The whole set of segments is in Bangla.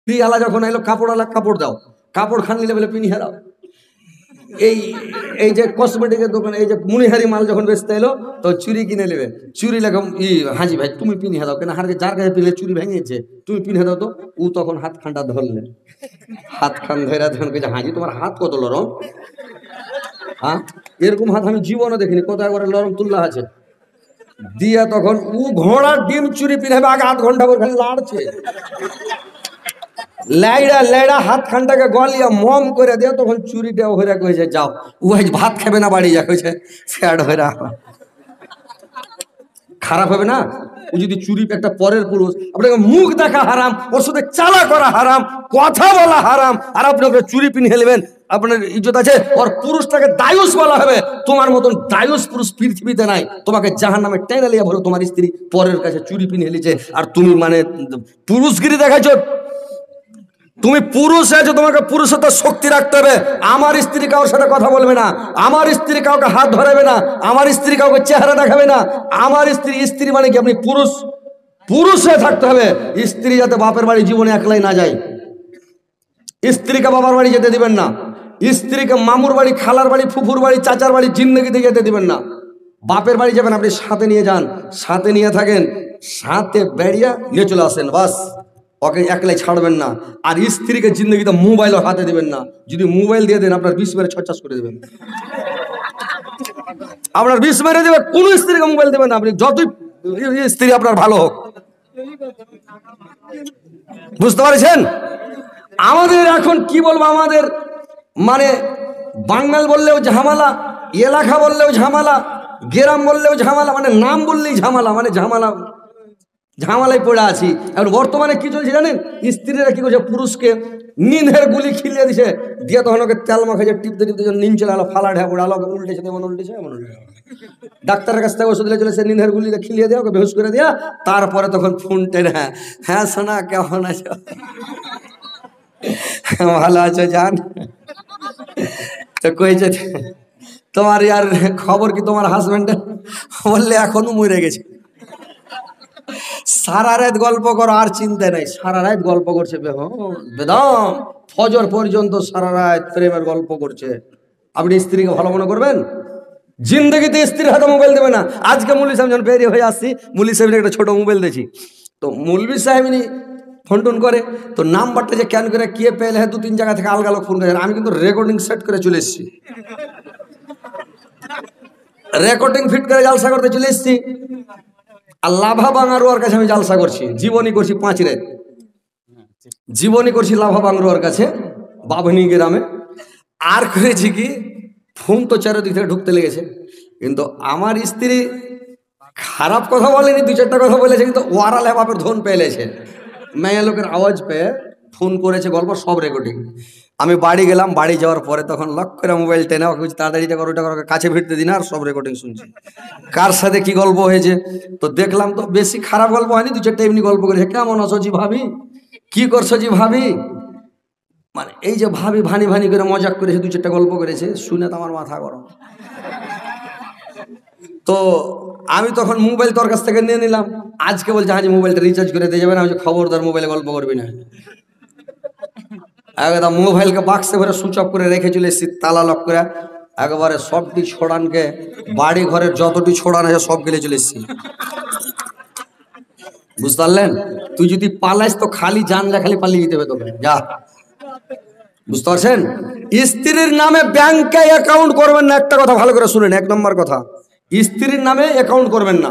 পিয়ালা যখন এলো কাপড়ওয়ালা কাপড় দাও, কাপড় খান নিলে বলে পিনিয়ে দাও। এই যে কসমেটিকের দোকানে এই যে মুনিহারি মাল যখন বেচতে এলো তো চুরি কিনে নেবে, চুরি লাগে হাজি ভাই তুমি পিনিয়ে দাও, কেন হারকে যার কাছে পিলে চুরি ভেঙেছে তুমি পিনিয়ে দাও। তো ও তখন হাত খানটা ধরলেন, হাত খান ধরে তখন কে হাজি তোমার হাত কত লরম, হ্যাঁ এরকম হাত আমি জীবনে দেখিনি, কত একবারে লরম তুল্লা আছে দিয়া তখন ও ঘোড়ার ডিম চুরি পিনাবে আগে আধ ঘন্টা পর খালি লাড়ছে, লাইড়া লাইড়া হাত খানটাকে গলিয়া মম করে দেয়, তখন চুরিটা হয়ে কয়েছে যাও ও ভাত খাবে না বাড়ি যা কইছে ফ্যাড হয়ে খারাপ হবে না। ও যদি চুরি একটা পরের পুরুষ, আপনাকে মুখ দেখা হারাম, ওর সাথে চালা করা হারাম, কথা বলা হারাম, আর আপনি ওকে চুরি পিনিয়ে নেবেন, আপনার ইজ্জত আছে। ওর পুরুষটাকে দায়ুস বলা হবে, তোমার মতন দায়ুস পুরুষ পৃথিবীতে নাই, তোমাকে জাহান্নামে টেনে লিয়া বলো তোমার স্ত্রী পরের কাছে চুরি পিনিয়ে নিয়েছে, আর তুমি মানে পুরুষগিরি দেখাইছো। তুমি পুরুষ আছো, তোমাকে পুরুষত্ব শক্তি রাখতে হবে। আমার স্ত্রী কারোর সাথে কথা বলবে না, আমার স্ত্রী কাউকে হাত ধরাবে না, আমার স্ত্রী কাউকে চেহারা দেখাবে না। আমার স্ত্রী মানে কি আপনি পুরুষ, পুরুষ হয়ে থাকতে হবে। স্ত্রী যাতে বাপের বাড়ি জীবনে একলাই না যায়, স্ত্রীকে বাবার বাড়ি যেতে দিবেন না, স্ত্রীকে মামুর বাড়ি, খালার বাড়ি, ফুফুর বাড়ি, চাচার বাড়ি জিন্দগিতে যেতে দিবেন না। বাপের বাড়ি যাবেন আপনি সাথে নিয়ে যান, সাথে নিয়ে থাকেন, সাথে বেরিয়ে নিয়ে চলে আসেন, বাস ওকে একলাই ছাড়বেন না। আর স্ত্রীকে জিন্দগিতে মোবাইল হাতে দিবেন না, যদি মোবাইল দিয়ে দেন আপনার 20 মেরে ছচাস করে দেবেন, আপনার 20 মেরে দেবে। কোন স্ত্রীকে মোবাইল দেবেন না আপনি, যতই স্ত্রী আপনার ভালো হোক। বুঝতে পারছেন? আমাদের এখন কি বলবো, আমাদের মানে বাঙাল বললেও ঝামেলা, এলাকা বললেও ঝামেলা, গ্রাম বললেও ঝামেলা, মানে নাম বললেই ঝামেলা, মানে ঝামেলায় পড়ে আছি। এখন বর্তমানে কি চলছে জানেন, স্ত্রীরা কি করছে, পুরুষকে নিনের গুলি খিলিয়ে দিছে, দিয়ে তখন ওকে তেল মাখাইছে, টিপতে টিপতে নিন চলে আলো, ফালা ঢেপে আলো, উল্টেছে এমন উল্টেছে এমন উল্টেছে, ডাক্তারের কাছ থেকে ওষুধ চলেছে, নিনের গুলি খিলিয়ে দেওয়া, ওকে বেহুশ করে দেওয়া, তারপরে তখন ফোন টেনে হ্যাঁ সোনা কেমন আছো, ভালো আছো জান, তো কইছে তোমার ইয়ার খবর কি তোমার হাজবেন্ডের, বললে এখনো মরে গেছে। সারা রাত গল্প করো, আর চিন্তা নাই, সারা রাত গল্প করছে বেদম ফজর পর্যন্ত, সারা রাত প্রেমের গল্প করছে। আপনি স্ত্রীকে ভালো মনে করবেন? জিন্দগিতে স্ত্রীর হাতে মোবাইল দেবে না। আজকে মৌলভী সাহেব যখন বেরিয়ে হয়ে আসছি, মৌলভী সাহেব একটা ছোট মোবাইল দিয়েছি, তো মৌলভী সাহেব ফোন টোন করে, তো নাম্বারটা যে ক্যান করে কে পেলে 2-3 জায়গা থেকে আলগা লোক ফোন করে, আমি কিন্তু রেকর্ডিং সেট করে চলে এসেছি, রেকর্ডিং ফিট করে জালসা করতে চলে এসেছি। আর লাভা বাঙারুয়ার কাছে আমি জালসা করছি, জীবনী করছি 5 রাত, জীবনী করছি লাভা বাঙারুয়ার কাছে বাবনি গ্রামে। আর করেছি কি, ফোন তো চারিদিক থেকে ঢুকতে লেগেছে, কিন্তু আমার স্ত্রী খারাপ কথা বলেনি, 2-4টা কথা বলেছে, কিন্তু ওয়ারালে বাপের ধন পেয়েছে, মেয়ে লোকের আওয়াজ পেয়ে ফোন করেছে, গল্প সব রেকর্ডিং। আমি বাড়ি গেলাম, বাড়ি যাওয়ার পরে তখন লক করে মোবাইল টেনে ওকে তাড়াতাড়ি করো, ওটা করো, কাছে ভিড়তে দিন, আর সব রেকর্ডিং শুনছি, কার সাথে কি গল্প হয়েছে। তো দেখলাম তো বেশি খারাপ গল্প হয়নি, 2-4টা এমনি গল্প করেছে, কেমন আছো জি ভাবি, কি করছো জি ভাবি, মানে এই যে ভাবি ভানি ভানি করে মজাক করেছে, 2-4টা গল্প করেছে, শুনে তো আমার মাথা গরম। তো আমি তখন মোবাইল তোর কাছ থেকে নিয়ে নিলাম, আজকে বলছে হাজি মোবাইলটা রিচার্জ করে দিয়ে যাবেন, আমি খবরদার মোবাইলে গল্প করবি না। একদম মোবাইলকে বাক্সে ভরে সুইচ অফ করে রেখে চলে এসেছি, তালা লক করে, একবারে সবটি ছোড়ানকে, বাড়ি ঘরের যতটি ছোড়ান আছে সব গেলে চলে এসেছি। বুঝতে পারলেন? তুই যদি পালাইস তো খালি জানলা খালি পালিয়ে যেতে হবে তোকে, যা। বুঝতে পারছেন? স্ত্রীর নামে ব্যাংকে অ্যাকাউন্ট করবেন না, একটা কথা ভালো করে শুনেন, 1 নম্বর কথা, স্ত্রীর নামে অ্যাকাউন্ট করবেন না,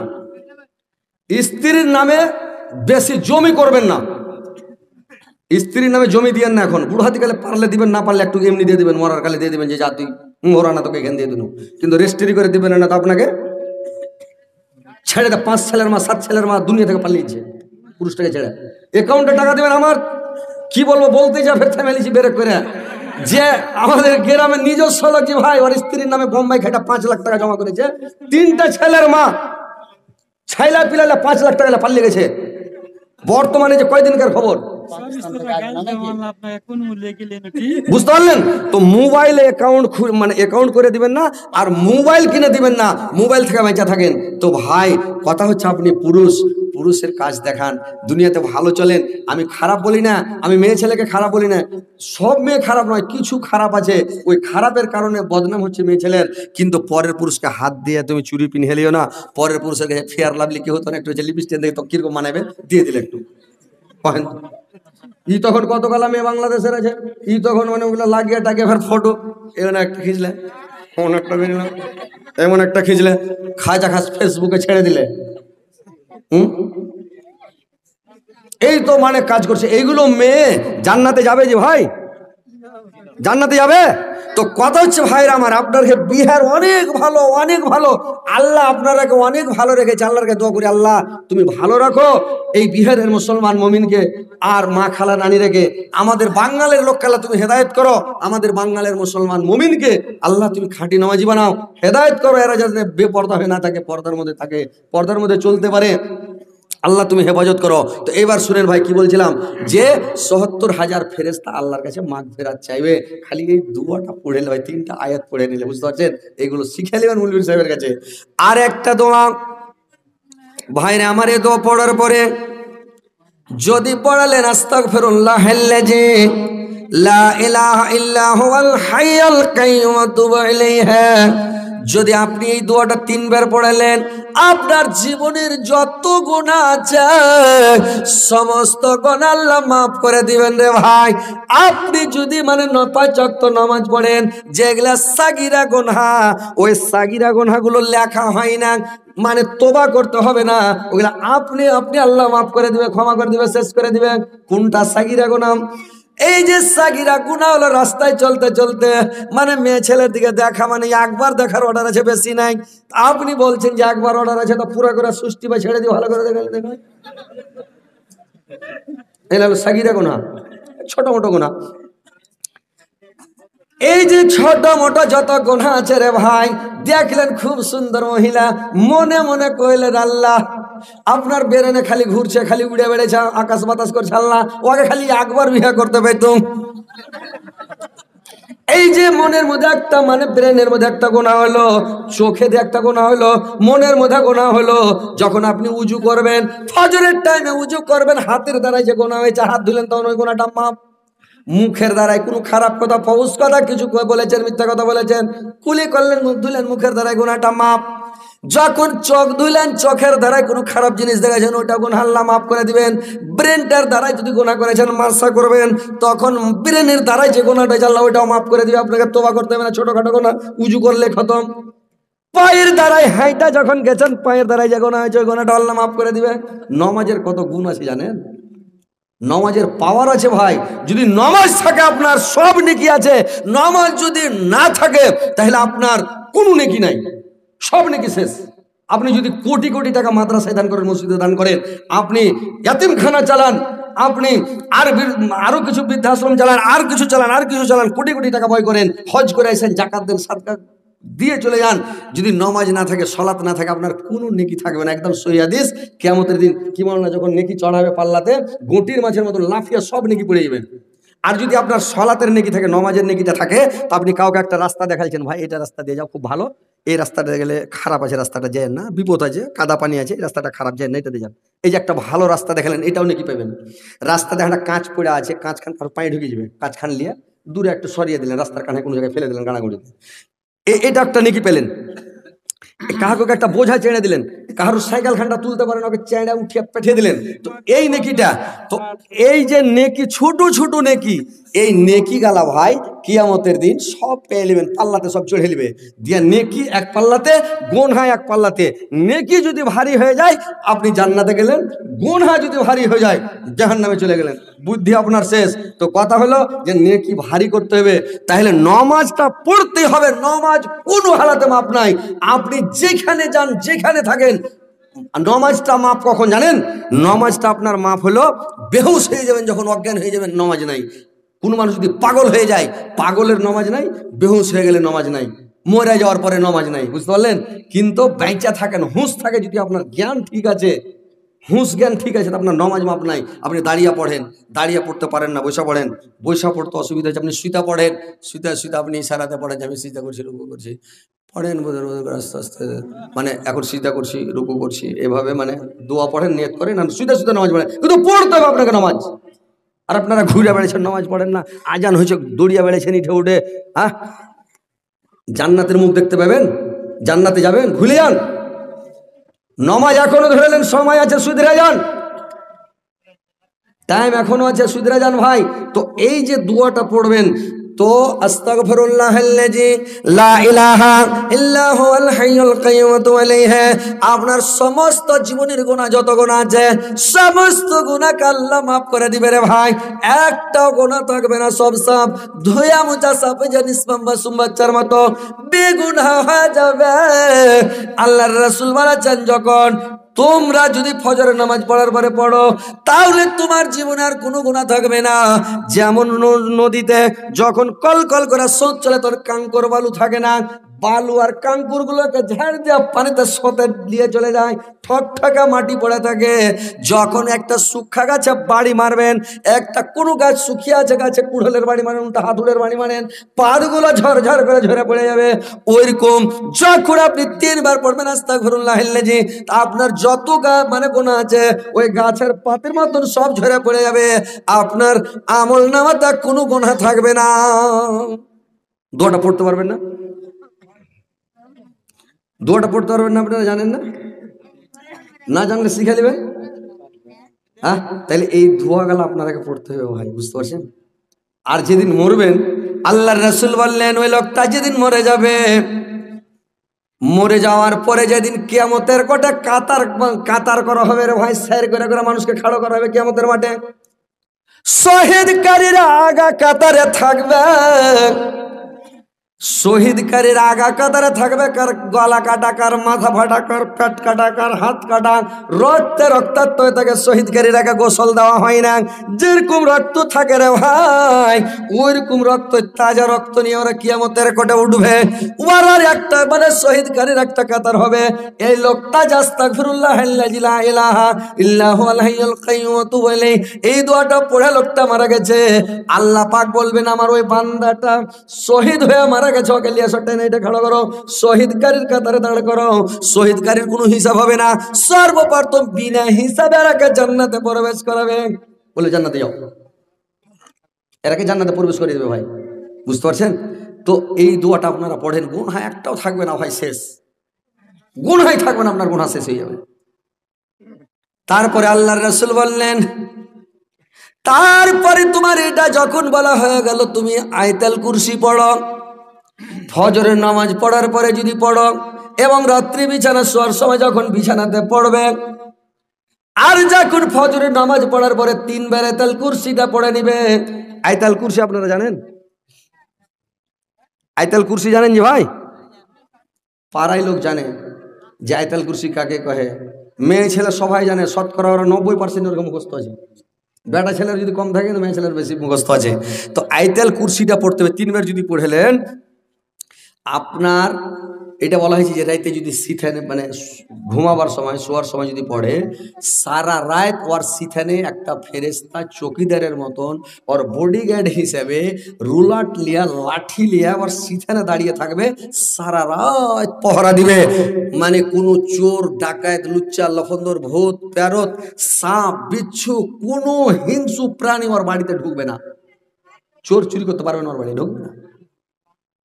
স্ত্রীর নামে বেশি জমি করবেন না, স্ত্রীর নামে জমি দিয়েন না। এখন বুড়াতি কালে পারলে দিবেন, না পারলে একটু এমনি দিয়ে দিবেন, মরার কালে দিয়ে দিবেন, যে যা তুই মোহরা না তোকে এখান দিয়ে দিন, কিন্তু রেজিস্ট্রি করে দিবেন না, তো আপনাকে ছেড়ে দেয়। 5 ছেলের মা 7 ছেলের মা দুনিয়া থেকে পালিয়েছে, পুরুষটাকে ছেড়ে অ্যাকাউন্টে টাকা দিবেন। আমার কি বলবো, বলতে যা ফের ফ্যামিলি বের করে, যে আমাদের গ্রামের নিজস্ব লোক, যে ভাই ওর স্ত্রীর নামে বোম্বাই খেটা 5 লাখ টাকা জমা করেছে, 3টা ছেলের মা ছাইলা পিলাইলা 5 লাখ টাকা পালিয়ে গেছে। বর্তমানে যে কয়দিনকার খবর, বুঝতে পারলেন? তো মোবাইলে অ্যাকাউন্ট মানে অ্যাকাউন্ট করে দিবেন না, আর মোবাইল কিনে দিবেন না, মোবাইল থেকে বেঁচে থাকেন। তো ভাই কথা হচ্ছে, আপনি পুরুষ, পুরুষের কাজ দেখান, দুনিয়াতে ভালো চলেন। আমি খারাপ বলি না, আমি মেয়ে ছেলেকে খারাপ বলি না, সব মেয়ে খারাপ নয়, কিছু খারাপ আছে, ওই খারাপের কারণে বদনাম হচ্ছে মেয়ে ছেলের। কিন্তু পরের পুরুষকে হাত দিয়ে তুমি চুরি পিন হেলিও না। পরের পুরুষের কাছে ফেয়ার লাভলি কি হতো না, একটু লিপস্টিক দেখে তো কিরকম মানাবে, দিয়ে দিলে একটু। ই তখন কত কালা মেয়ে বাংলাদেশের আছে, ই তখন মানে ওগুলো লাগিয়ে টাকে ফের ফটো এমন একটা খিঁচলে, এমন একটা বেরোলাম, এমন একটা খিঁচলে খাজা খাস ফেসবুকে ছেড়ে দিলে। এই তো মানে কাজ করছে। এইগুলো মেয়ে জান্নাতে যাবে যে ভাই, জান্নাতে যাবে? তো কথা হচ্ছে ভাইরা আমার, আপনাকে বিহার অনেক ভালো, অনেক ভালো, আল্লাহ আপনারাকে অনেক ভালো রেখেছে। আল্লাহকে দোয়া করি, আল্লাহ তুমি ভালো রাখো এই বিহারের মুসলমান মমিনকে, আর মা খালা নানি রেখে আমাদের বাঙালের লোক খালা তুমি হেদায়েত করো, আমাদের বাঙালের মুসলমান মমিনকে আল্লাহ তুমি খাঁটি নামাজি বানাও, হেদায়েত করো, এরা যাতে বেপর্দা হয়ে না থাকে, পর্দার মধ্যে থাকে, পর্দার মধ্যে চলতে পারে, আল্লাহ তুমি হেফাজত করো। তো এবার শুনেন ভাই কি বলছিলাম, যে ৭০,০০০ ফেরেশতা আল্লাহর কাছে মাগফিরাত চাইবে, খালি এই দুয়াটা পড়ে নিলে ভাই, ৩টা আয়াত পড়ে নিলে, বুঝতে পারছেন, এইগুলো শিখে নেবেন মুলবি সাহেবের কাছে। আর একটা দোয়া ভাইরে আমার, এই দোয়া পড়ার পরে যদি পড়ালেন আস্তাগফিরুল্লাহাল্লাযী লা ইলাহা ইল্লা হুয়াল হাইয়ুল কাইয়্যুম ওয়া তুবু ইলাইহি, যদি আপনি এই দোয়াটা ৩ বার পড়ালেন, আপনার জীবনের যত গুনাহ আছে সমস্ত গুনাহ আল্লাহ মাফ করে দিবেন রে ভাই। আপনি যদি মানে ৫ ওয়াক্ত নামাজ পড়েন, যেগুলা সাগীরা গুনাহ, ওই সাগীরা গুনাহগুলো লেখা হয় না, মানে তোবা করতে হবে না, ওগুলা আপনি আল্লাহ মাফ করে দিবে, ক্ষমা করে দিবে, শেষ করে দিবে। কোনটা সাগীরা গুনাহ? এই যে সাগীরা গুনাহ হলো রাস্তায় চলতে চলতে মানে মেয়ে ছেলের দিকে দেখা, মানে একবার দেখার অর্ডার আছে, বেশি নাই। আপনি বলছেন যে একবার অর্ডার আছে, তো পুরো করে সুষ্টি বা ছেড়ে দিয়ে ভালো করে দেখে, এই হলো সাগীরা গুনাহ, ছোট মোটো গুনাহ। এই যে ছোট মোটো যত গুনাহ আছে রে ভাই, দেখলেন খুব সুন্দর মহিলা, মনে মনে কইলেন আল্লাহ, আপনার বেরেনে খালি ঘুরছে, খালি উড়ে বেড়েছে, আকাশ বাতাস করছে, আল্লাহ ওকে খালি একবার বিয়ে করতে পাইতুম। এই যে মনের মধ্যে একটা মানে ব্রেনের মধ্যে একটা গুনাহ হলো, চোখে দিয়ে একটা গুনাহ হলো, মনের মধ্যে গুনাহ হলো। যখন আপনি উজু করবেন, ফজরের টাইমে উজু করবেন, হাতের দ্বারাই যে গুনাহ হয়েছে, হাত ধুলেন, তখন ওই গুনাহটা মাপ। মুখের দ্বারাই কোনো খারাপ কথা, ফৌজ কথা কিছু বলেছেন, মিথ্যা কথা বলেছেন, কুলি করলেন, মুখ ধুলেন, মুখের দ্বারাই গুনাহটা মাপ। যখন চোখ ধুলেন, চোখের দ্বারাই কোনো খারাপ জিনিস দেখেছেন, ওটা গুনাহ আল্লাহ মাফ করে দিবেন। ব্রেনটার দ্বারাই যদি গুনাহ করেছেন, মাসা করবেন, তখন ব্রেনের দ্বারাই যে গুনাহটা আল্লাহ ওটাও মাফ করে দিবে, আপনাকে তোবা করতে হবে না, ছোটখাটো গুনাহ উজু করলে খতম। পায়ের দ্বারাই হাইটা যখন গেছেন, পায়ের দ্বারাই যে গুনাহ হয়েছে, ওই গুনাহটা আল্লাহ মাফ করে দিবে। নমাজের কত গুণ আছে জানেন? নমাজের পাওয়ার আছে ভাই। যদি নমাজ থাকে আপনার সব নেকি আছে, নমাজ যদি না থাকে তাহলে আপনার কোনো নেকি নাই, সব নেকি শেষ। আপনি যদি কোটি কোটি টাকা মাদ্রাসায় দান করেন, মসজিদে দান করেন, আপনি ইয়াতিমখানা চালান, আপনি আরো কিছু বৃদ্ধাশ্রম চালান, আর কিছু চালান, কোটি কোটি টাকা ব্যয় করেন, হজ করে আসেন, জাকাত দেন, সাদকা দিয়ে চলে যান, যদি নামাজ না থাকে, সালাত না থাকে, আপনার কোনো নেকি থাকবে না। একদম সহিহ হাদিস, কিয়ামতের দিন কি মাওলানা যখন নেকি চড়াবে পাল্লাতে, গটির মাছের মতো লাফিয়ে সব নেকি পড়ে যাবেন। আর যদি আপনার সালাতের নেকি থাকে, নামাজের নেকিটা থাকে, তো আপনি কাউকে একটা রাস্তা দেখাইছেন, ভাই এটা রাস্তা দিয়ে যাও, খুব ভালো, এই রাস্তাটা গেলে খারাপ আছে, রাস্তাটা যায় না, বিপদ আছে, কাদা পানি আছে, এই রাস্তাটা খারাপ, যায় না, এটা দিয়ে যান। এই যে একটা ভালো রাস্তা দেখালেন, এটাও নেকি পাবেন। রাস্তা দেখাটা কাঁচ পড়ে আছে, কাঁচ খান পায়ে ঢুকে যাবে, কাঁচ খান লিয়ে দূরে একটু সরিয়ে দিলেন, রাস্তার কানে কোনো জায়গায় ফেলে দিলেন গানাগুড়িতে, এটা একটা নেকি পেলেন। কাহাকে একটা বোঝা চেড়ে দিলেন, কাহার সাইকেল খানটা তুলতে পারেন, ওকে চেড়ে উঠিয়ে পেঠিয়ে দিলেন, তো এই নেকিটা। তো এই যে নেকি, ছোট ছোট নেকি, এই নেকি গালা ভাই কিয়ামতের দিন সব পেয়ে নেবেন, পাল্লাতে সব চড়ে নেবে দিয়ে, নেকি এক পাল্লাতে, গুনাহ এক পাল্লাতে। নেকি যদি ভারী হয়ে যায় আপনি জান্নাতে গেলেন, গুনাহ যদি ভারী হয়ে যায় জাহান্নামে চলে গেলেন, বুদ্ধি আপনার শেষ। তো কথা হলো যে নেকি ভারী করতে হবে, তাহলে নমাজটা পড়তে হবে। নমাজ কোনো হালাতে মাপ নাই, আপনি যেখানে যান, যেখানে থাকেন, নমাজটা মাপ কখন জানেন? নমাজটা আপনার মাপ হলো বেহুশ হয়ে যাবেন, যখন অজ্ঞান হয়ে যাবেন, নমাজ নাই। কোনো মানুষ যদি পাগল হয়ে যায়, পাগলের নমাজ নাই, বেহুশ হয়ে গেলে নমাজ নাই, মরে যাওয়ার পরে নমাজ নাই, বুঝতে পারলেন? কিন্তু বেঁচে থাকেন, হুঁশ থাকে, যদি আপনার জ্ঞান ঠিক আছে, হুঁশ জ্ঞান ঠিক আছে, আপনার নমাজ মাপ নাই। আপনি দাঁড়িয়ে পড়েন, দাঁড়িয়ে পড়তে পারেন না, বসে পড়েন, বসে পড়তে অসুবিধা হচ্ছে, আপনি শুইতে পড়েন, শুইতে আপনি ইশারাতে পড়েন যে আমি সিজদা করছি, রুকু করছি, পড়েন বোধ করে আস্তে আস্তে, মানে এখন সিজদা করছি, রুকু করছি, এভাবে মানে দোয়া পড়েন, নিয়ত করেন, আর সুদা সুদা নামাজ পড়েন, কিন্তু পড়তে হবে আপনাকে নামাজ। আর আপনারা ঘুরে বেড়েছেন, নামাজ পড়েন না, আজান হয়েছে দৌড়িয়া বেড়েছেন ইঠে উঠে। হ্যাঁ, জান্নাতের মুখ দেখতে পাবেন, জান্নাতে যাবেন, ভুলে যান। নামাজ এখনো ধরেলেন, সময় আছে, সুধরে যান, টাইম এখনো আছে, সুধরে যান ভাই। তো এই যে দোয়াটা পড়বেন, তো আস্তাগফিরুল্লাহাল্লাযী লা ইলাহা ইল্লা হুয়াল হাইয়ুল কাইয়্যুম ওয়া তুবু ইলাইহি, আপনার সমস্ত জীবনের গুনাহ যত গুনাহ আছে সমস্ত গুনাহকে আল্লাহ মাফ করে দিবে রে ভাই, একটাও গুনাহ থাকবে না, সব সব ধুয়া মুছা সাফে জানিস মাসুম বাচ্চার মতো বেগুনাহ হয়ে যাবে। আল্লাহর রাসূল বলেছেন, যখন তোমরা যদি ফজরের নামাজ পড়ার পরে পড়ো, তাহলে তোমার জীবনে আর কোনো গুনাহ থাকবে না। যেমন নদীতে যখন কল কল করে স্রোত চলে, তোর কাঙ্কর বালু থাকে না, বালু আর কাঙ্কুর গুলোকে ঝাড় দিয়ে পানিতে স্রোতে দিয়ে চলে যায়, ঠকঠকা মাটি পড়ে থাকে। যখন একটা শুকনা গাছে বাড়ি মারবেন, একটা কোনো গাছ শুকিয়ে আছে, গাছে কুড়হলের বাড়ি মারেন, হাতুড়ের বাড়ি মারেন, পাতগুলো ঝরঝর করে ঝরে পড়ে যাবে। ওইরকম যখন আপনি 3 বার পড়বেন আস্তাগফিরুল্লাহাল্লাযী, আপনার যত মানে গুনাহ আছে ওই গাছের পাতের মতন সব ঝরে পড়ে যাবে, আপনার আমল নামাতে কোনো গুনাহ থাকবে না। দোয়াটা পড়তে পারবেন না? দোয়াটা পড়তে পারবেন না? আপনারা জানেন না? না জানলে শিখে নেবেন। হ্যাঁ, তাহলে এই দোয়াগুলো আপনাকে পড়তে হবে ভাই, বুঝতে পারছেন? আর যেদিন মরবেন, আল্লাহর রাসূল বললেন, ওই লোকটা যেদিন মরে যাবে, মরে যাওয়ার পরে যেদিন কিয়ামতের কোটে কাতার কাতার করা হবে রে ভাই, সাইর করে করে মানুষকে খাড়ো করা হবে কিয়ামতের মাঠে, শহীদকারীরা আগা কাতারে থাকবে, শহীদকারীর আগা কাতারে থাকবে, কার গলা কাটা, কার মাথা ফাটা, কার পেট কাটা, কার হাত কাটা, রক্তে রক্তাক্ত হয়ে থাকে। শহীদকারীরাকে গোসল দেওয়া হয় না, যেরকম রক্ত থাকে রে ভাই, ওইরকম রক্ত, তাজা রক্ত নিয়ে ওরা কিয়ামতের কোটে উঠবে। ওরার একটা মানে শহীদকারীর একটা কাতার হবে। এই লোকটা আস্তাগফিরুল্লাহাল্লাযী লা ইলাহা ইল্লা হুয়াল হাইয়ুল কাইয়্যুম ওয়া তুবু ইলাইহি, এই দোয়াটা পড়ে লোকটা মারা গেছে। আল্লাহ পাক বলবেন, আমার ওই বান্দাটা শহীদ হয়ে মারা গেছে, ওকে লিয়ে সটাই এটা খাড়া করো, শহীদকারীর কাতারে দাঁড় করো। শহীদকারীর কোনো হিসাব হবে না, সর্বপ্রথম বিনা হিসাবে এরাকে জান্নাতে প্রবেশ করাবে। বলে জান্নাতে যাও, এরাকে জান্নাতে প্রবেশ করে দেবে ভাই, বুঝতে পারছেন? তো এই দোয়াটা আপনারা পড়েন, গুনাহ একটাও থাকবে না ভাই, শেষ, গুনাহই থাকবে না, আপনার গুনাহ শেষ হয়ে যাবে। তারপরে আল্লাহর রাসূল বললেন, তারপরে তোমার এটা যখন বলা হয়ে গেল, তুমি আয়াতুল কুরসি পড়ো, ফজরের নামাজ পড়ার পরে যদি পড়ো, এবং রাত্রি বিছানা শোয়ার সময় যখন বিছানাতে পড়বে, আর যখন ফজরের নামাজ পড়ার পরে 3 বার আয়াতুল কুরসিটা পড়ে নিবে। আয়াতুল কুরসি আপনারা জানেন? আয়াতুল কুরসি জানেন যে ভাই? পাড়ায় লোক জানে যে আয়াতুল কুরসি কাকে কহে, মেয়ে ছেলে সবাই জানে, শতকরা 90% এরকম মুখস্থ আছে। বেটা ছেলের যদি কম থাকে, মেয়ে ছেলের বেশি মুখস্থ আছে। তো আয়াতুল কুরসিটা পড়তে হবে 3 বার যদি পড়লেন, আপনার এটা বলা হয়েছে যে রাইতে যদি সিথানে মানে ঘুমাবার সময়, শোয়ার সময় যদি পড়ে, সারা রাত ওর সিথানে একটা ফেরেশতা চৌকিদারের মতন, ওর বডিগার্ড হিসেবে রুলাট লিয়া, লাঠি লিয়া ওর সিথানে দাঁড়িয়ে থাকবে, সারা রাত পহরা দিবে। মানে কোনো চোর, ডাকাত, লুচ্চা, লফন্দর, ভূত, প্যারত, সাপ, বিচ্ছু, কোনো হিংস্র প্রাণী ওর বাড়িতে ঢুকবে না। চোর চুরি করতে পারবে না, ওর বাড়ি ঢুকবে না,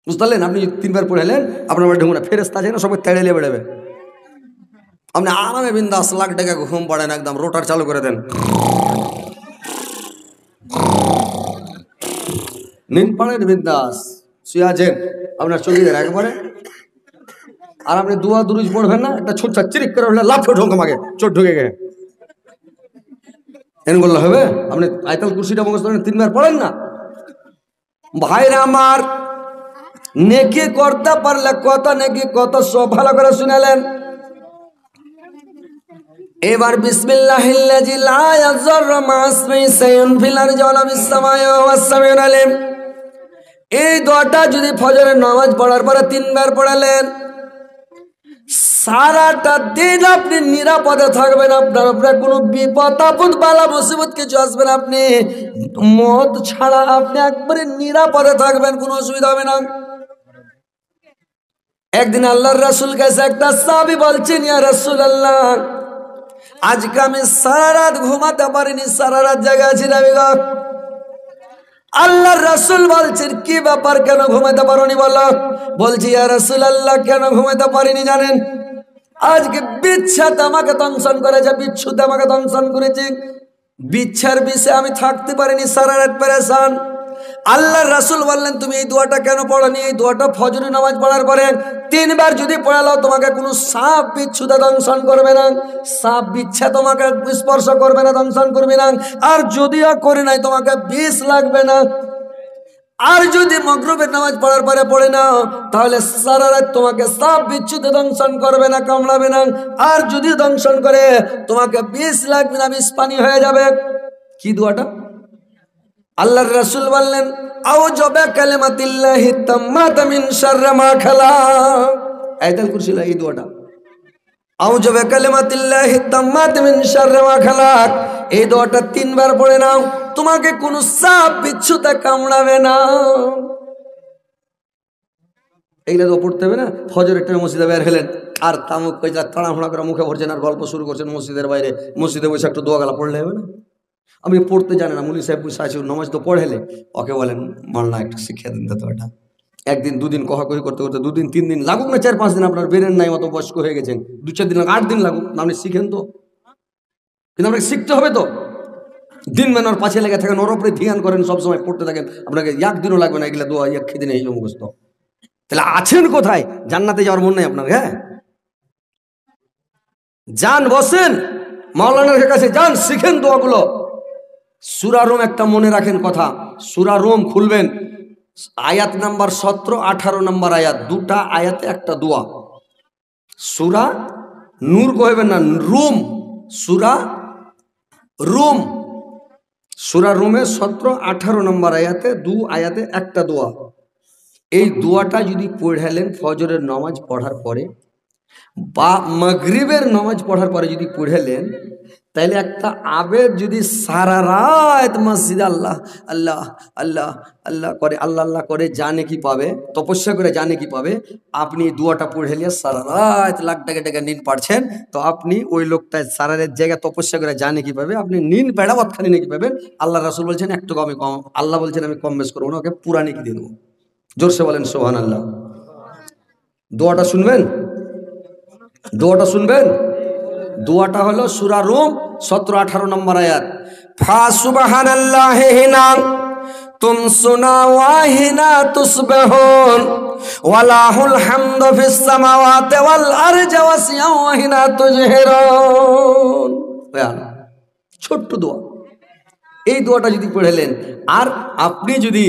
বুঝতে পারলেন? আপনি 3 বার পড়েলেন, আপনার বাড়ি ঢুকবে না, ফেরেশতা আছে না, সবাই তেড়ে নিয়ে বেড়াবে। আপনি আরামে বিন্দাস লাখ টাকা ঘুম পড়েন, একদম রোটার চালু করে দেন, নিন পড়েন বিন্দাস, শুয়ে আছেন আপনার চৌকিদার একবারে। আর আপনি দুয়া দুরুজ পড়বেন না, একটা ছোট চিরিক করে উঠলে লাফ ঢোক আমাকে, চোট ঢুকে গে, এন বললে হবে? আপনি আয়াতুল কুরসিটা মুখস্থ করেন, 3 বার পড়েন না ভাইরা আমার। নেকি করতে পারলে কত নেকি, কত সব, ভালো করে শুনালেন। এবার বিসমিল্লাহিল্লাযী লা ইয়াযুররু মা ইসমিহি শাইউন ফিল আরদি ওয়া লা ফিস সামাই ওয়া হুয়াস সামিউল আলিম, এই দোয়াটা যদি ফজরের নামাজ পড়ার পরে 3 বার পড়ালেন, সারাটা দিন আপনি নিরাপদে থাকবেন। আপনার উপরে কোনো বিপদ আপদ বালা মুসিবত কিছু আসবে না, আপনি মত ছাড়া আপনি একবারে নিরাপদে থাকবেন, কোনো অসুবিধা হবে না। একদিন আল্লাহর রাসূল কাছে একটা সাহাবী বলছেন, ইয়া রাসূলুল্লাহ, আজকে আমি সারা রাত ঘুমাতে পারিনি, সারা রাত জায়গা ছিলাম। আল্লাহর রাসূল বলছেন, কি ব্যাপার, কেন ঘুমাতে পারোনি বলো? বলছি, ইয়া রাসূলুল্লাহ, কেন ঘুমাতে পারিনি জানেন? আজকে বিচ্ছাত আমাকে দংশন করেছে, বিচ্ছুতে আমাকে দংশন করেছে, বিচ্ছার বিষয়ে আমি থাকতে পারিনি, সারা রাত পেরেশান। আল্লাহর রাসূল বললেন, তুমি এই দোয়াটা কেন পড়োনি? এই দোয়াটা ফজরের নামাজ পড়ার পরে 3 বার যদি পড়ালো, তোমাকে কোনো সাপ বিচ্ছুতে দংশন করবে না, সাপ বিচ্ছা তোমাকে স্পর্শ করবে না, দংশন করবে না। আর যদিও করে নাই, তোমাকে বিষ লাগবে না। আর যদি মাগরিবের নামাজ পড়ার পরে পড়ে নাও, তাহলে সারা রাত তোমাকে সাপ বিচ্ছুতে দংশন করবে না, কামড়াবে না। আর যদি দংশন করে, তোমাকে বিষ লাগবে না, বিষ পানি হয়ে যাবে। কি দোয়াটা? আল্লাহর রাসূল বললেন, আউযু বিকালিমাতিল্লাহি তাম্মাতি মিন শাররি মা খালাক। আয়াতুল কুরসি এই দোয়াটা, আউযু বিকালিমাতিল্লাহি তাম্মাতি মিন শাররি মা খালাক, এই দোয়াটা 3 বার পড়ে নাও, তোমাকে কোনো সাপ বিচ্ছুতে কামড়াবে না। এইগুলো তো পড়তে হবে না। ফজরের টাইমে মসজিদে বের হলেন, আর তামুক কইলা তাড়াহুড়া করে মুখে ভরছেন, আর গল্প শুরু করছেন মসজিদের বাইরে। মসজিদে বসে একটু দোয়া গালা পড়লে হবে না? আমি পড়তে জানি না, মুলি সাহেব বসে আছে, নামাজ তো পড়েলে, ওকে বলেন, মাল্লা একটু শিক্ষা দিন তো এটা। 1 দিন 2 দিন কহাকহি করতে করতে 2 দিন 3 দিন লাগুক না, 4-5 দিন, আপনার বেরেন নাই, মতো বয়স্ক হয়ে গেছেন, 2-4 দিন লাগুক, 8 দিন লাগুক, আপনি শিখেন তো। কিন্তু আপনাকে শিখতে হবে তো। দিন মেনার পাশে লেগে থাকেন, ওর উপরে ধ্যান করেন, সবসময় পড়তে থাকেন, আপনাকে 1 দিনও লাগবে না এগুলা দোয়া 1 দিনে এই মুখস্থ। তাহলে আছেন কোথায়? জান্নাতে যাওয়ার মন নাই আপনার? হ্যাঁ, যান, বসেন মাওলানার কাছে, যান, শিখেন দোয়াগুলো। সূরা রুম একটা মনে রাখেন কথা, সূরা রুম খুলবেন, আয়াত নাম্বার 17-18 নম্বর আয়াত, 2টা আয়াতে একটা দোয়া। সূরা নূর কইবেন না, রুম, সূরা রুম, সূরা রুমে 17-18 নম্বর আয়াতে 2 আয়াতে একটা দোয়া। এই দোয়াটা যদি পড়ালেন ফজরের নামাজ পড়ার পরে বা মাগরিবের নামাজ পড়ার পরে যদি পড়ালেন, তাইলে একটা আবেগ যদি সারা রাত মসজিদে আল্লাহ আল্লাহ আল্লাহ আল্লাহ করে, আল্লাহ আল্লাহ করে জানে কি পাবে, তপস্যা করে জানে কি পাবে। আপনি দোয়াটা পড়ে সারা রাত লাখ টাকা টাকা নিন পারছেন, তো আপনি ওই লোকটায় সারা রাত জায়গায় তপস্যা করে জানে কি পাবে, আপনি নিন বেড়া বাতখানি নাকি পাবেন। আল্লাহ রাসূল বলছেন একটু আমি কম, আল্লাহ বলছেন আমি কম বেশ করবো না, ওকে পুরা নাকি দিয়ে দেবো। জোরসে বলেন সুবহানাল্লাহ। দোয়াটা শুনবেন, দোয়াটা শুনবেন। দোয়াটা হলো সূরা রুম 17-18 নম্বর আয়াত, ফা সুবহানাল্লাহি হিনা তুমসুনা ওয়া হিনা তুসবিহুন ওয়ালাহুল হামদু ফিস সামাওয়াতি ওয়াল আরজি ওয়াসিয়া ওয়া হিনা তুজহিরুন। ছোট্ট দোয়া। এই দোয়াটা যদি পড়লেন, আর আপনি যদি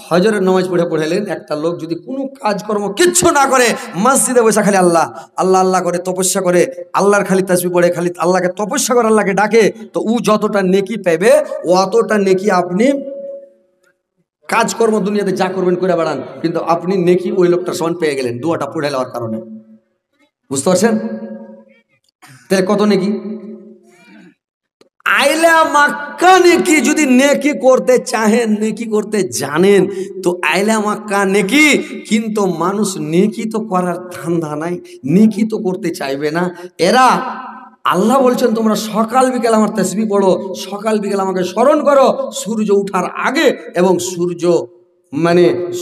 ফজরের নামাজ পড়েলেন, একটা লোক যদি কোনো কাজকর্ম কিচ্ছু না করে, মসজিদে বসে খালি আল্লাহ আল্লাহ আল্লাহ করে তপস্যা করে, আল্লাহর খালি তাসবিহ পড়ে, খালি আল্লাহকে তপস্যা করে, আল্লাহকে ডাকে, তো ও যতটা নেকি পাবে, অতটা নেকি আপনি কাজকর্ম দুনিয়াতে যা করবেন করে বেড়ান, কিন্তু আপনি নেকি ওই লোকটার সমান পেয়ে গেলেন দোয়াটা পড়ে নেওয়ার কারণে। বুঝতে পারছেন? তাহলে কত নেকি। আইলা মাক্কা নেকি, যদি নেকি করতে চাহেন, নেকি করতে জানেন, তো আইলা মাক্কা নেকি। কিন্তু মানুষ নেকি তো করার ধান্দা নাই, নেকি তো করতে চাইবে না। এরা আল্লাহ বলছেন তোমরা সকাল বিকেল আমার তাসবিহ পড়ো, সকাল বিকেল আমাকে স্মরণ করো, সূর্য ওঠার আগে এবং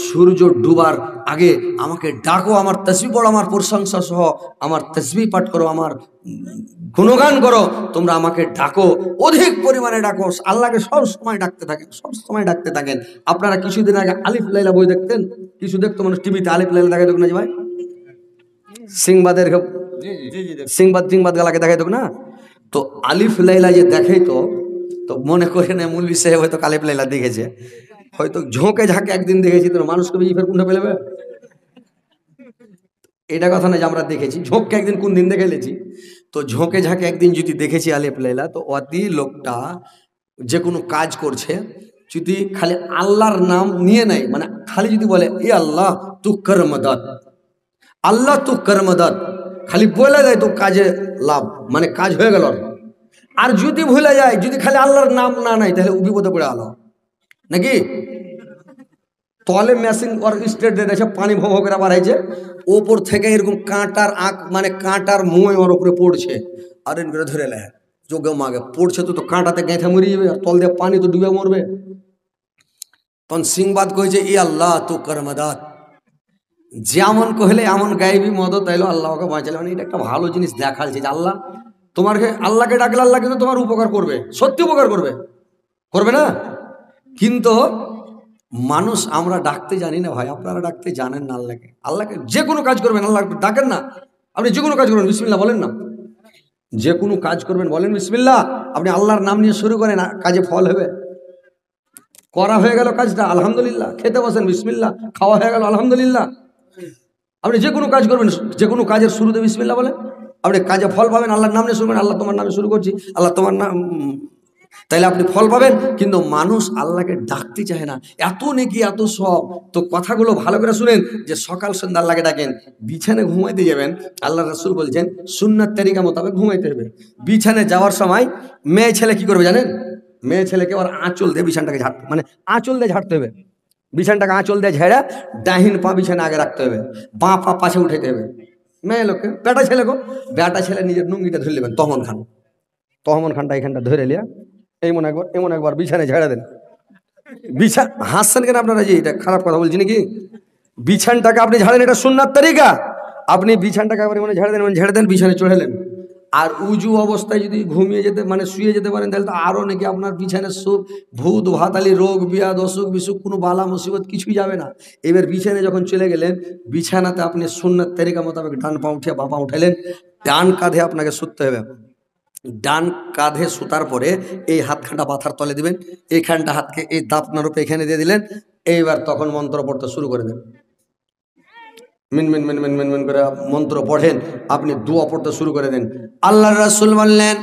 সূর্য ডুবার আগে আমাকে ডাকো, আমার তাসবিহ পড়ো, আমার প্রশংসা সহ আমার তাসবিহ পাঠ করো, আমার গুণগান করো, তোমরা আমাকে ডাকো, অধিক পরিমাণে ডাকো, আল্লাহকে সব সময় ডাকতে থাকেন, সব সময় ডাকতে থাকেন। আপনারা কিছুদিন আগে আলিফ লাইলা বই দেখতেন, কিছু দেখতো মানুষ টিভিতে, আলিফ লাইলা দেখা দেখ না যে ভাই, সিংবাদ গালাকে দেখাই দেখ না, তো আলিফ লাইলা যে দেখাই, তো মনে করে না মৌলভী সাহেব হয়তো আলিফ লাইলা দেখেছে, হয়তো ঝোঁকে ঝাঁকে একদিন দেখেছি, তো মানুষকে বেশি ফের কোনটা পেলেবে, এটা কথা না যে আমরা দেখেছি, ঝোঁককে একদিন কোন দিন দেখেছি, তো ঝোঁকে ঝাঁকে একদিন যদি দেখেছি আলিফ লাইলা, তো অতি লোকটা যে কোনো কাজ করছে, যদি খালি আল্লাহর নাম নিয়ে নেয়, মানে খালি যদি বলে এ আল্লাহ তু কর মদদ, আল্লাহ তু কর মদদ, খালি বলে দেয় তো কাজে লাভ, মানে কাজ হয়ে গেল। আর যদি ভুলে যায়, যদি খালি আল্লাহর নাম না নেয়, তাহলে বিপদে পড়ে আলো নাকি। তলে মেশিন ওর স্টেট দিয়ে দিয়েছে, পানি ভো ভো করে বাড়াইছে, ওপর থেকে এরকম কাঁটার আঁক মানে কাঁটার মই ওর উপরে পড়ছে, আর এরকম করে ধরে নেয় যোগে মাগে পড়ছে, তো কাঁটাতে গেঁথে মরে যাবে, আর তল দিয়ে পানি তো ডুবে মরবে। তখন সিংবাদ কইছে ই আল্লাহ তু করমদাত, যেমন কহলে এমন গাইবি মদত তাইলো আল্লাহকে বাঁচালে, মানে এটা একটা ভালো জিনিস দেখাচ্ছে যে আল্লাহ তোমাকে, আল্লাহকে ডাকলে আল্লাহ কিন্তু তোমার উপকার করবে, সত্যি উপকার করবে, করবে না? কিন্তু মানুষ আমরা ডাকতে জানি না ভাই, আপনারা ডাকতে জানেন না আল্লাহকে। আল্লাহকে যে কোনো কাজ করবেন আল্লাহ ডাকেন না, আপনি যে কোনো কাজ করবেন বিসমিল্লাহ বলেন না, যে কোনো কাজ করবেন বলেন বিসমিল্লাহ, আপনি আল্লাহর নাম নিয়ে শুরু করেন, কাজে ফল হবে। করা হয়ে গেল কাজটা আলহামদুলিল্লাহ, খেতে বসেন বিসমিল্লাহ, খাওয়া হয়ে গেল আলহামদুলিল্লাহ। আপনি যে কোনো কাজ করবেন, যে কোনো কাজের শুরুতে বিসমিল্লাহ বলেন, আপনি কাজে ফল পাবেন। আল্লাহর নাম নিয়ে শুরু করেন, আল্লাহ তোমার নামে শুরু করছি, আল্লাহ তোমার নাম, তাইলে আপনি ফল পাবেন। কিন্তু মানুষ আল্লাহকে ডাকতে চায় না, এত নেকি এত সব। তো কথাগুলো ভালো করে শুনেন, যে সকাল সন্ধ্যা আল্লাহকে ডাকেন, বিছানে ঘুমাইতে যাবেন, আল্লাহ রাসূল বলছেন সুন্নাত তরিকা মোতাবেক ঘুমাইতে হবে। বিছানে যাওয়ার সময় মেয়ে ছেলে কি করবে জানেন? মেয়ে ছেলেকে ওর আঁচল দিয়ে বিছানটাকে ঝাড়তে, মানে আঁচল দিয়ে ঝাড়তে হবে, বিছানটাকে আঁচল দিয়ে ঝেড়ে ডাহিন পা বিছানে আগে রাখতে হবে, বাঁ পা পাশে উঠাইতে হবে। মেয়ে লোককে, বেটা ছেলেকে, বেটা ছেলে নিজের লুঙ্গিটা ধরে নেবেন, তহমন খানটা এখানটা ধরে লিয়া এমন একবার বিছানে ঝেড়ে দেন। হাসছেন কেন আপনারা, যে এটা খারাপ কথা বলছি নাকি? বিছানটাকে আপনি ঝাড়েন, এটা সুন্নাত তরিকা। আপনি বিছানটাকে একবার মানে ঝেড়ে দেন, বিছানে চড়েলেন। আর উজু অবস্থায় যদি ঘুমিয়ে যেতে মানে শুয়ে যেতে পারেন, তাহলে তো আরো নাকি আপনার বিছানের সুখ, ভূত ভাতালি, রোগ বিয়াদ, অসুখ বিসুখ, কোনো বালা মুসিবত কিছুই যাবে না। এবার বিছানে যখন চলে গেলেন, বিছানাতে আপনি সুন্নাত তরিকা মোতাবেক ডান পা উঠিয়ে বাঁ পা উঠাইলেন, ডান কাঁধে আপনাকে শুতে হবে। ডান কাঁধে সুতার পরে এই হাতখানটা মাথার তলে দিবেন, এইখানটা হাতকে এই দাপনার উপরে এখানে দিয়ে দিলেন। এইবার তখন মন্ত্র পড়তে শুরু করে দেন, মিন মিন মিন মিন মিন মিন করে মন্ত্র পড়েন, আপনি দোয়া পড়তে শুরু করে দেন। আল্লাহর রাসূল বললেন,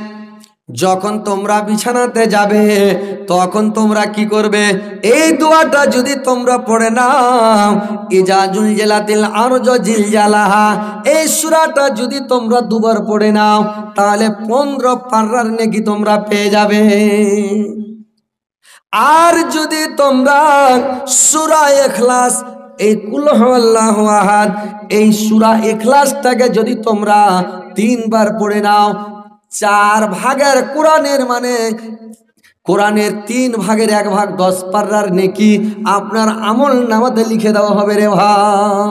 যখন তোমরা বিছানাতে যাবে তখন তোমরা কি করবে? এই দোয়াটা যদি তোমরা পড়ে নাও, ইজা জুলজিলাতিল আরজু জিলজালাহা, এই সূরাটা যদি তোমরা দুবার পড়ে নাও, তাহলে 15 পারার নেকি তোমরা পেয়ে যাবে। আর যদি তোমরা সূরা ইখলাস, এই কুল হুয়াল্লাহু আহাদ, এই সূরা ইখলাসটাকে যদি তোমরা 3 বার পড়ে নাও, 4 ভাগের কোরআনের মানে কোরআনের 3 ভাগের 1 ভাগ 10 পারার নেকি আপনার আমল নামাতে লিখে দেওয়া হবে রে ভাই।